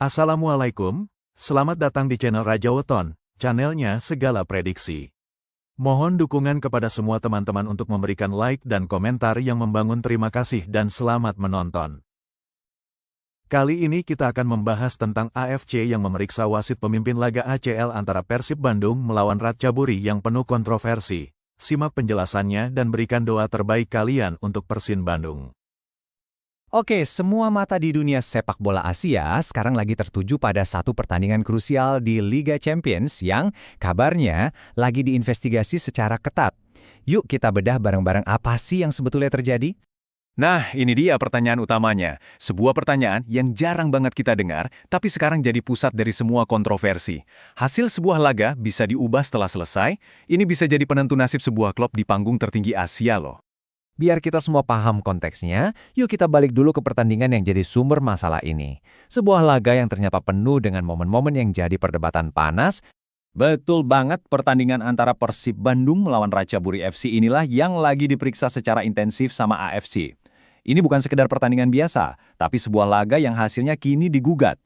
Assalamualaikum, selamat datang di channel Raja Weton, channelnya segala prediksi. Mohon dukungan kepada semua teman-teman untuk memberikan like dan komentar yang membangun. Terima kasih dan selamat menonton. Kali ini kita akan membahas tentang AFC yang memeriksa wasit pemimpin laga ACL antara Persib Bandung melawan Ratchaburi yang penuh kontroversi. Simak penjelasannya dan berikan doa terbaik kalian untuk Persib Bandung. Oke, semua mata di dunia sepak bola Asia sekarang lagi tertuju pada satu pertandingan krusial di Liga Champions yang kabarnya lagi diinvestigasi secara ketat. Yuk kita bedah bareng-bareng apa sih yang sebetulnya terjadi? Nah, ini dia pertanyaan utamanya. Sebuah pertanyaan yang jarang banget kita dengar, tapi sekarang jadi pusat dari semua kontroversi. Hasil sebuah laga bisa diubah setelah selesai, ini bisa jadi penentu nasib sebuah klub di panggung tertinggi Asia loh. Biar kita semua paham konteksnya, yuk kita balik dulu ke pertandingan yang jadi sumber masalah ini. Sebuah laga yang ternyata penuh dengan momen-momen yang jadi perdebatan panas. Betul banget, pertandingan antara Persib Bandung melawan Ratchaburi FC inilah yang lagi diperiksa secara intensif sama AFC. Ini bukan sekedar pertandingan biasa, tapi sebuah laga yang hasilnya kini digugat.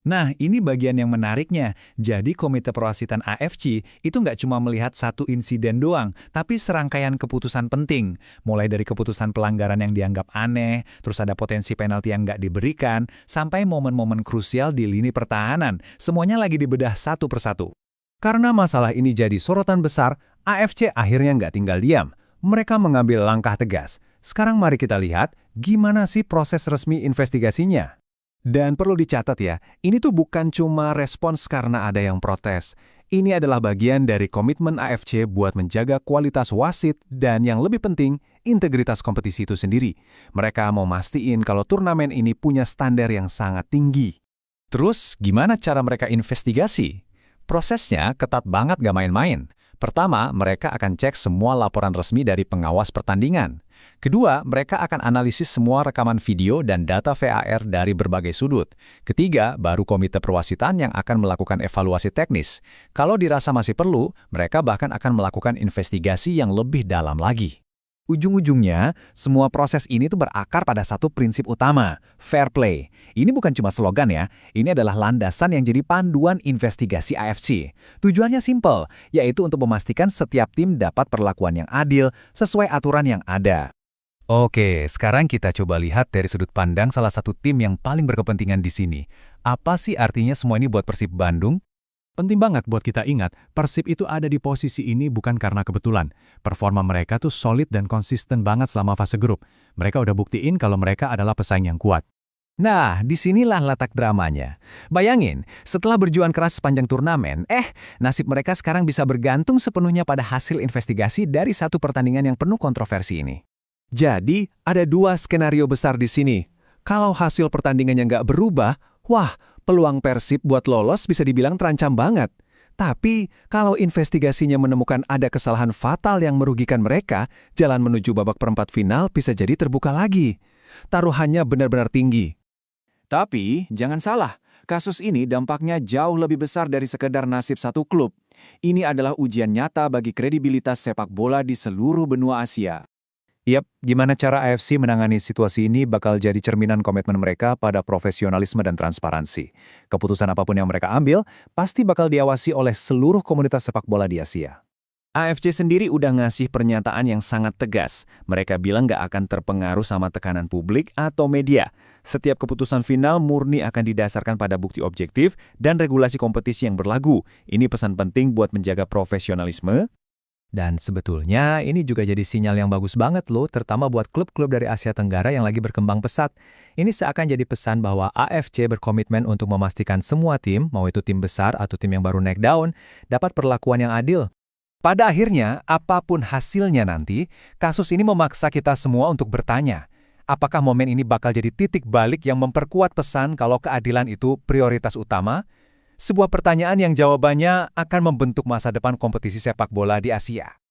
Nah, ini bagian yang menariknya. Jadi Komite Perwasitan AFC itu nggak cuma melihat satu insiden doang, tapi serangkaian keputusan penting. Mulai dari keputusan pelanggaran yang dianggap aneh, terus ada potensi penalti yang nggak diberikan, sampai momen-momen krusial di lini pertahanan. Semuanya lagi dibedah satu persatu. Karena masalah ini jadi sorotan besar, AFC akhirnya nggak tinggal diam. Mereka mengambil langkah tegas. Sekarang mari kita lihat gimana sih proses resmi investigasinya. Dan perlu dicatat ya, ini tuh bukan cuma respons karena ada yang protes. Ini adalah bagian dari komitmen AFC buat menjaga kualitas wasit dan yang lebih penting, integritas kompetisi itu sendiri. Mereka mau mastiin kalau turnamen ini punya standar yang sangat tinggi. Terus, gimana cara mereka investigasi? Prosesnya ketat banget gak main-main. Pertama, mereka akan cek semua laporan resmi dari pengawas pertandingan. Kedua, mereka akan analisis semua rekaman video dan data VAR dari berbagai sudut. Ketiga, baru komite perwasitan yang akan melakukan evaluasi teknis. Kalau dirasa masih perlu, mereka bahkan akan melakukan investigasi yang lebih dalam lagi. Ujung-ujungnya, semua proses ini tuh berakar pada satu prinsip utama, fair play. Ini bukan cuma slogan ya, ini adalah landasan yang jadi panduan investigasi AFC. Tujuannya simpel, yaitu untuk memastikan setiap tim dapat perlakuan yang adil sesuai aturan yang ada. Oke, sekarang kita coba lihat dari sudut pandang salah satu tim yang paling berkepentingan di sini. Apa sih artinya semua ini buat Persib Bandung? Penting banget buat kita ingat, Persib itu ada di posisi ini bukan karena kebetulan. Performa mereka tuh solid dan konsisten banget selama fase grup. Mereka udah buktiin kalau mereka adalah pesaing yang kuat. Nah, disinilah letak dramanya. Bayangin, setelah berjuang keras sepanjang turnamen, nasib mereka sekarang bisa bergantung sepenuhnya pada hasil investigasi dari satu pertandingan yang penuh kontroversi ini. Jadi, ada dua skenario besar di sini. Kalau hasil pertandingannya nggak berubah, wah, peluang Persib buat lolos bisa dibilang terancam banget. Tapi, kalau investigasinya menemukan ada kesalahan fatal yang merugikan mereka, jalan menuju babak perempat final bisa jadi terbuka lagi. Taruhannya benar-benar tinggi. Tapi, jangan salah, kasus ini dampaknya jauh lebih besar dari sekedar nasib satu klub. Ini adalah ujian nyata bagi kredibilitas sepak bola di seluruh benua Asia. Yap, gimana cara AFC menangani situasi ini bakal jadi cerminan komitmen mereka pada profesionalisme dan transparansi. Keputusan apapun yang mereka ambil, pasti bakal diawasi oleh seluruh komunitas sepak bola di Asia. AFC sendiri udah ngasih pernyataan yang sangat tegas. Mereka bilang nggak akan terpengaruh sama tekanan publik atau media. Setiap keputusan final murni akan didasarkan pada bukti objektif dan regulasi kompetisi yang berlaku. Ini pesan penting buat menjaga profesionalisme. Dan sebetulnya ini juga jadi sinyal yang bagus banget loh, terutama buat klub-klub dari Asia Tenggara yang lagi berkembang pesat. Ini seakan jadi pesan bahwa AFC berkomitmen untuk memastikan semua tim, mau itu tim besar atau tim yang baru naik daun, dapat perlakuan yang adil. Pada akhirnya, apapun hasilnya nanti, kasus ini memaksa kita semua untuk bertanya, apakah momen ini bakal jadi titik balik yang memperkuat pesan kalau keadilan itu prioritas utama? Sebuah pertanyaan yang jawabannya akan membentuk masa depan kompetisi sepak bola di Asia.